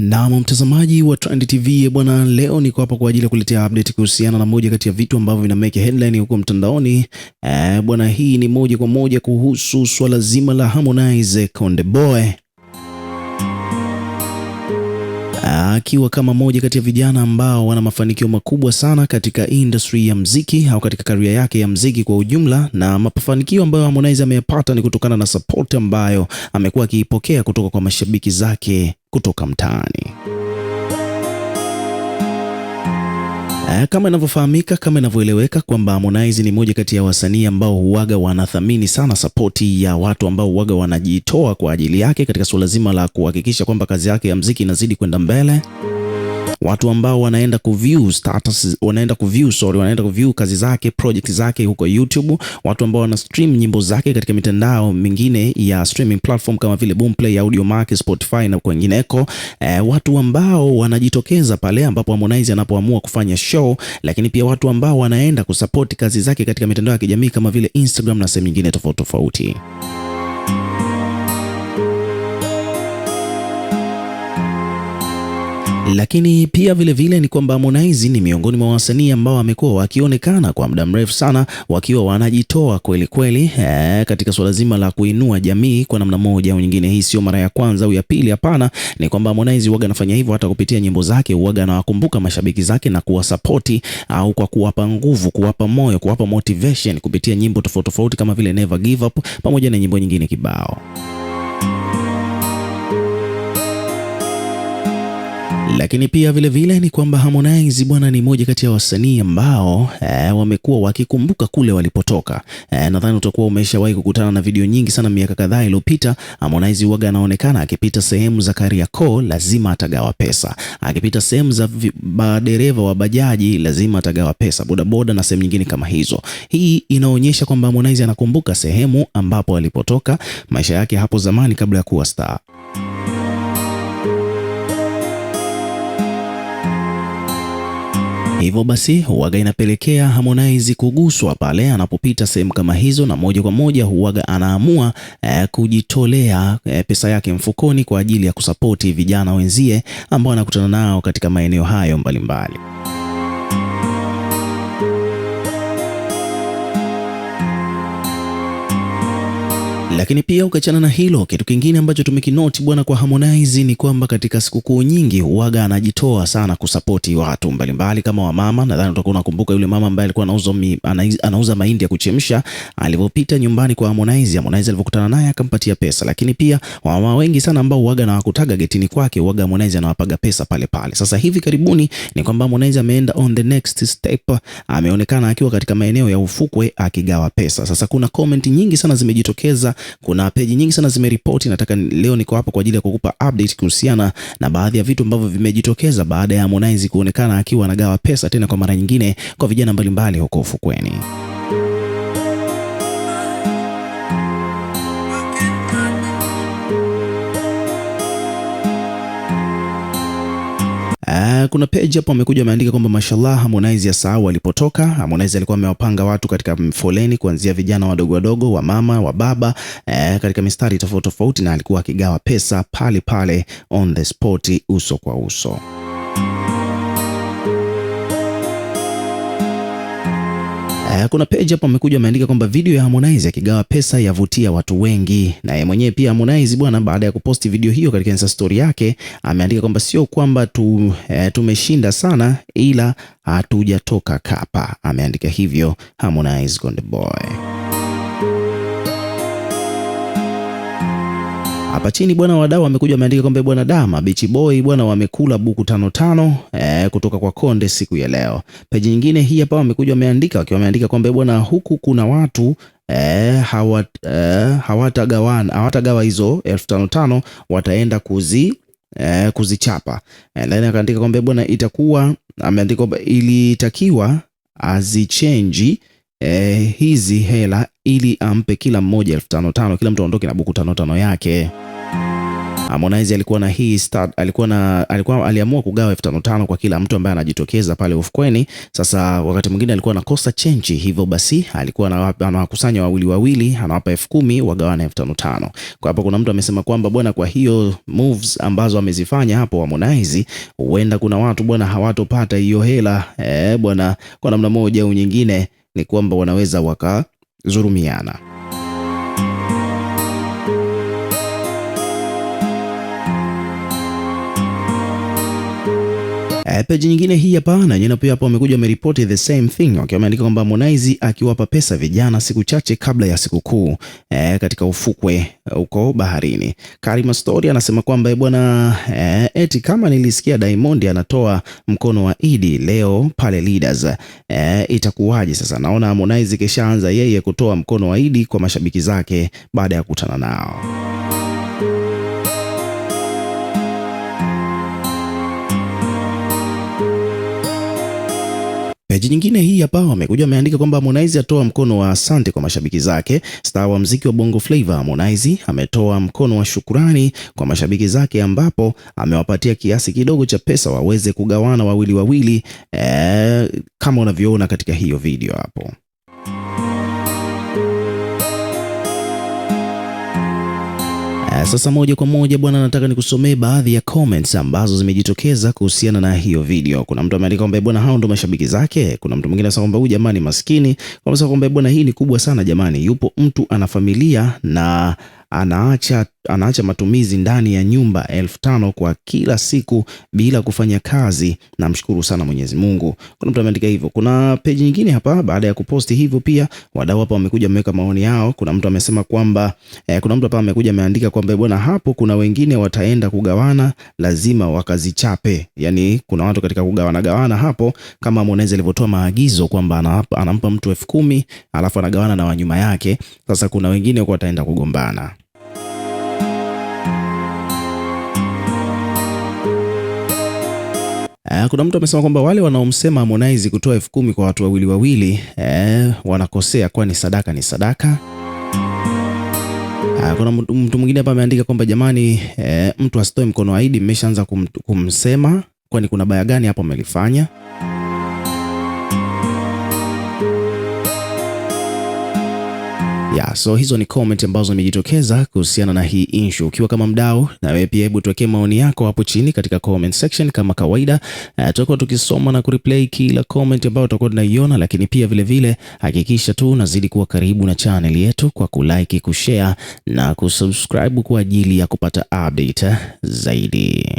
Na mtazamaji wa Trend TV bwana, leo niko hapa kwa ajili ya kuletea update kuhusiana na moja kati ya vitu ambavyo vina make headline huko mtandaoni. Bwana, hii ni moja kwa moja kuhusu swala zima la Harmonize Konde Boy, akiwa kama moja kati ya vijana ambao wana mafanikio makubwa sana katika industry ya mziki au katika career yake ya mziki kwa ujumla, na mafanikio ambayo Harmonize ameyapata ni kutokana na support ambayo amekuwa akiipokea kutoka kwa mashabiki zake kutoka mtaani. Kama inavyofahamika, kama inavyoeleweka kwamba Harmonize ni moja kati ya wasanii ambao huaga wanathamini sana sapoti ya watu ambao huaga wanajitoa kwa ajili yake katika suala zima la kuhakikisha kwamba kazi yake ya mziki inazidi kwenda mbele. Watu ambao wanaenda kuview kazi zake, project zake huko YouTube, watu ambao wana stream nyimbo zake katika mitandao mingine ya streaming platform kama vile Boomplay, Audiomack, Spotify na kwingineko. Watu ambao wanajitokeza pale ambapo Harmonize anapoamua kufanya show, lakini pia watu ambao wanaenda kusupport kazi zake katika mitandao ya kijamii kama vile Instagram na sehemu nyingine tofauti tofauti. Lakini pia vile ni kwamba Harmonize ni miongoni mwa wasanii ambao wamekuwa wakionekana kwa muda mrefu sana wakiwa wanajitoa kweli kweli katika suala zima la kuinua jamii kwa namna moja au nyingine. Hii sio mara ya kwanza au ya pili, hapana. Ni kwamba Harmonize huaga anafanya hivyo hata kupitia nyimbo zake, huaga anawakumbuka mashabiki zake na kuwasapoti au kwa kuwapa nguvu, kuwapa moyo, kuwapa motivation kupitia nyimbo tofauti tofauti kama vile Never Give Up pamoja na nyimbo nyingine kibao. Lakini pia vile ni kwamba Harmonize bwana ni moja kati ya wasanii ambao wamekuwa wakikumbuka kule walipotoka. Nadhani utakuwa umeshawahi kukutana na video nyingi sana miaka kadhaa iliyopita. Harmonize huaga anaonekana akipita sehemu za Kariakoo lazima atagawa pesa, akipita sehemu za dereva wa bajaji lazima atagawa pesa, bodaboda na sehemu nyingine kama hizo. Hii inaonyesha kwamba Harmonize anakumbuka sehemu ambapo alipotoka, maisha yake hapo zamani kabla ya kuwa star. Hivyo basi huaga inapelekea Harmonize kuguswa pale anapopita sehemu kama hizo, na moja kwa moja huaga anaamua kujitolea pesa yake mfukoni kwa ajili ya kusapoti vijana wenzie ambao anakutana nao katika maeneo hayo mbalimbali. Lakini pia ukachana na hilo, kitu kingine ambacho tumekinoti bwana kwa Harmonize ni kwamba katika sikukuu nyingi huaga anajitoa sana kusapoti watu mbalimbali kama wamama. Nadhani utakuwa unakumbuka yule mama ambaye alikuwa anauza mahindi ya kuchemsha, alipopita nyumbani kwa Harmonize alivyokutana naye akampatia pesa. Lakini pia wamama wengi sana ambao huaga na wakutaga getini kwake, huaga Harmonize anawapaga pesa pale pale. Sasa hivi karibuni ni kwamba Harmonize ameenda on the next step, ameonekana akiwa katika maeneo ya ufukwe akigawa pesa. Sasa kuna comment nyingi sana zimejitokeza, kuna page nyingi sana zimeripoti. Nataka leo niko hapa kwa ajili ya kukupa update kuhusiana na baadhi ya vitu ambavyo vimejitokeza baada ya Harmonize kuonekana akiwa anagawa pesa tena kwa mara nyingine kwa vijana mbalimbali huko ufukweni. Kuna page hapo amekuja ameandika kwamba mashallah Harmonize asahau alipotoka. Harmonize alikuwa amewapanga watu katika foleni kuanzia vijana wadogo wadogo, wa mama, wa baba, katika mistari tofauti tofauti, na alikuwa akigawa pesa pale pale on the spot, uso kwa uso. Kuna page hapo amekuja ameandika kwamba video ya Harmonize akigawa pesa yavutia watu wengi, na yeye mwenyewe pia Harmonize bwana, baada ya kuposti video hiyo katika Insta story yake, ameandika kwamba sio kwamba tumeshinda sana, ila hatujatoka kapa. Ameandika hivyo Harmonize Konde Boy. Hapa chini bwana, wadau wamekuja wameandika kwamba bwana Dama Beach Boy bwana wamekula buku 5 kutoka kwa Konde siku ya leo. Page nyingine hii hapa wamekuja wameandika kwamba bwana huku kuna watu hawatagawa hizo 5,500 wataenda kuzichapa. Ndani akaandika kwamba bwana ameandika kwamba ilitakiwa azichange hizi hela ili ampe kila mmoja 5,500, kila mtu aondoke na buku 5 yake. Harmonize aliamua kugawa 5,500 kwa kila mtu ambaye anajitokeza pale ufukweni. Sasa wakati mwingine alikuwa anakosa chenchi, hivyo basi alikuwa anawakusanya wawili, anawapa 10,000 wagawane 5,500. Kwa hapo kuna mtu amesema kwamba bwana, kwa hiyo moves ambazo amezifanya hapo Harmonize, huenda kuna watu bwana hawatopata hiyo hela bwana, kwa namna moja au nyingine, ni kwamba wanaweza wakazurumiana. Page nyingine hii hapa na nyingine pia hapo wamekuja wameripoti the same thing, wakiwa wameandika kwamba Harmonize akiwapa pesa vijana siku chache kabla ya sikukuu katika ufukwe huko baharini. Karima Story anasema kwamba bwana eti kama nilisikia Diamond anatoa mkono wa Idi leo pale Leaders, itakuwaje sasa? Naona Harmonize keshaanza yeye kutoa mkono wa Idi kwa mashabiki zake baada ya kukutana nao. Peji nyingine hii hapa wamekuja wameandika kwamba Harmonize atoa mkono wa asante kwa mashabiki zake. Star wa muziki wa Bongo Flava Harmonize ametoa mkono wa shukrani kwa mashabiki zake, ambapo amewapatia kiasi kidogo cha pesa waweze kugawana wawili, kama unavyoona katika hiyo video hapo. Sasa moja kwa moja bwana, nataka nikusomee baadhi ya comments ambazo zimejitokeza kuhusiana na hiyo video. Kuna mtu ameandika kwamba bwana, hao ndo mashabiki zake. Kuna mtu mwingine anasema kwamba huyu jamani maskini, kwamba bwana, hii ni kubwa sana jamani, yupo mtu ana familia na anaacha matumizi ndani ya nyumba 5,000 kwa kila siku bila kufanya kazi. Namshukuru sana Mwenyezi Mungu. Kuna mtu ameandika hivyo. Kuna page nyingine hapa baada ya kuposti hivyo pia wadau hapa wamekuja wameweka maoni yao. Kuna mtu amesema kwamba kuna mtu hapa amekuja ameandika kwamba bwana, hapo kuna wengine wataenda kugawana, lazima wakazichape. Yani kuna watu katika kugawana hapo, kama Harmonize alivyotoa maagizo kwamba anampa mtu 10,000 alafu anagawana na wanyuma yake. Sasa kuna wengine kwa wataenda kugombana. Kuna mtu amesema kwamba wale wanaomsema Harmonize kutoa 10,000 kwa watu wawili wanakosea, kwani sadaka ni sadaka. Kuna mtu mwingine hapa ameandika kwamba jamani, mtu asitoe mkono wa Idi, mmeshaanza kumsema, kwani kuna baya gani hapo amelifanya? So hizo ni comment ambazo zimejitokeza kuhusiana na hii issue. Ukiwa kama mdau, na wewe pia hebu tuwekee maoni yako hapo chini katika comment section kama kawaida. Tutakuwa tukisoma na kureplay kila comment ambayo tutakuwa tunaiona, lakini pia vile hakikisha tu unazidi kuwa karibu na channel yetu kwa kulike, kushare na kusubscribe kwa ajili ya kupata update zaidi.